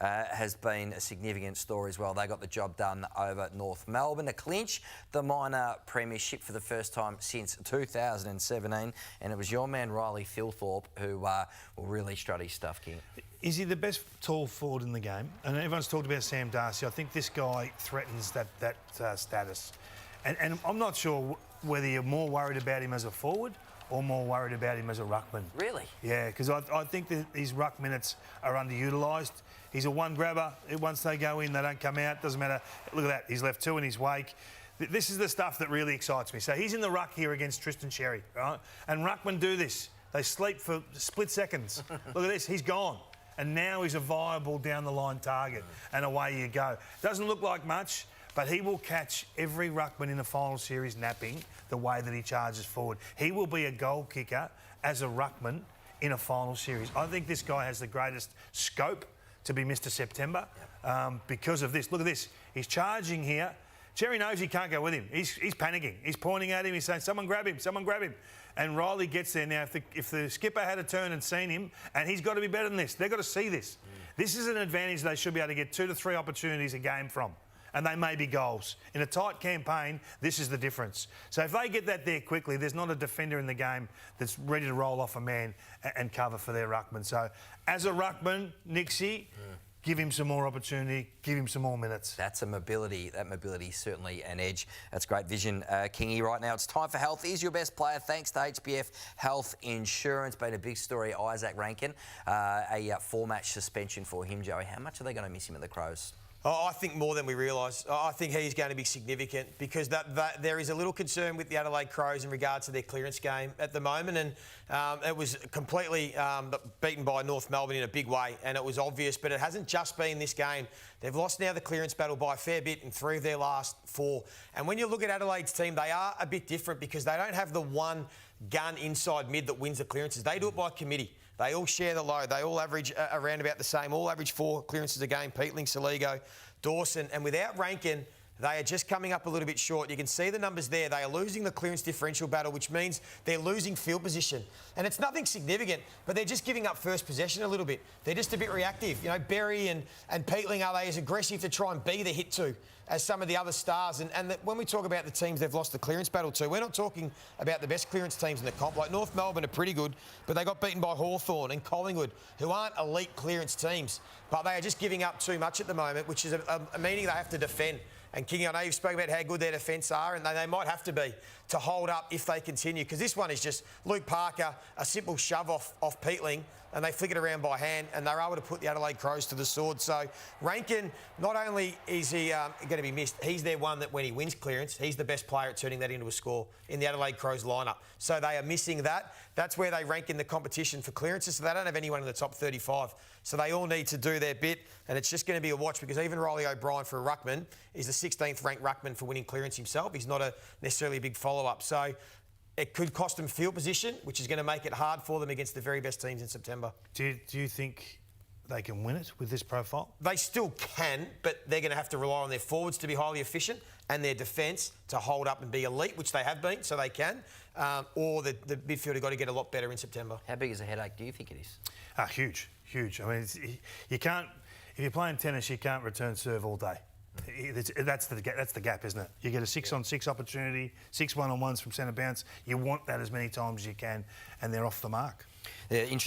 has been a significant story as well. They got the job done over North Melbourne to clinch the minor premiership for the first time since 2017, and it was your man Riley Thilthorpe who will really strut his stuff, King. Is he the best tall forward in the game? And everyone's talked about Sam Darcy. I think this guy threatens that status. And I'm not sure whether you're more worried about him as a forward or more worried about him as a ruckman. Really? Yeah, because I think that his ruck minutes are underutilised. He's a one grabber. Once they go in, they don't come out. Doesn't matter. Look at that. He's left two in his wake. This is the stuff that really excites me. So he's in the ruck here against Tristan Xerri, right? And ruckmen do this. They sleep for split seconds. Look at this. He's gone. And now he's a viable down-the-line target. And away you go. Doesn't look like much, but he will catch every ruckman in the final series napping the way that he charges forward. He will be a goal kicker as a ruckman in a final series. I think this guy has the greatest scope to be Mr. September because of this. Look at this. He's charging here. Xerri knows he can't go with him. He's panicking. He's pointing at him. He's saying, someone grab him, someone grab him. And Riley gets there. Now, if the skipper had a turn and seen him, and he's got to be better than this. They've got to see this. This is an advantage they should be able to get 2 to 3 opportunities a game from. And they may be goals. In a tight campaign, this is the difference. So if they get that there quickly, there's not a defender in the game that's ready to roll off a man and cover for their ruckman. So as a ruckman, Nixie, give him some more opportunity, give him some more minutes. That's a mobility. That mobility is certainly an edge. That's great vision, Kingy. Right now, it's time for health. He's your best player thanks to HBF Health Insurance. Been a big story, Isaac Rankin. A 4-match suspension for him, Joey. How much are they going to miss him at the Crows? Oh, I think more than we realise. I think he's going to be significant because there is a little concern with the Adelaide Crows in regards to their clearance game at the moment, and it was completely beaten by North Melbourne in a big way, and it was obvious, but it hasn't just been this game. They've lost now the clearance battle by a fair bit in 3 of their last 4. And when you look at Adelaide's team, they are a bit different because they don't have the one gun inside mid that wins the clearances. They do it by committee. They all share the load. They all average around about the same. All average 4 clearances a game. Peatling, Saligo, Dawson. And without Rankin, they are just coming up a little bit short. You can see the numbers there. They are losing the clearance differential battle, which means they're losing field position. And it's nothing significant, but they're just giving up first possession a little bit. They're just a bit reactive. You know, Berry and Peatling, are they as aggressive to try and be the hit to as some of the other stars? And when we talk about the teams they've lost the clearance battle to, we're not talking about the best clearance teams in the comp. Like North Melbourne are pretty good, but they got beaten by Hawthorn and Collingwood, who aren't elite clearance teams. But they are just giving up too much at the moment, which is a meaning they have to defend. And King, I know you've spoken about how good their defence are, and they might have to be to hold up if they continue. Because this one is just Luke Parker, a simple shove off Peatling, and they flick it around by hand, and they're able to put the Adelaide Crows to the sword. So Rankin, not only is he going to be missed, he's their one that when he wins clearance, he's the best player at turning that into a score in the Adelaide Crows lineup. So they are missing that. That's where they rank in the competition for clearances, so they don't have anyone in the top 35. So they all need to do their bit, and it's just going to be a watch because even Riley O'Brien for a ruckman is the 16th ranked ruckman for winning clearance himself. He's not necessarily a big follow-up. So it could cost them field position, which is going to make it hard for them against the very best teams in September. Do you think they can win it with this profile? They still can, but they're going to have to rely on their forwards to be highly efficient and their defence to hold up and be elite, which they have been, so they can. Or the midfield have got to get a lot better in September. How big is a headache do you think it is? Huge, huge. I mean, you can't. If you're playing tennis, you can't return serve all day. That's the gap, isn't it? You get a 6-on-6 opportunity, 6 one-on-ones from centre bounce. You want that as many times as you can, and they're off the mark. Yeah,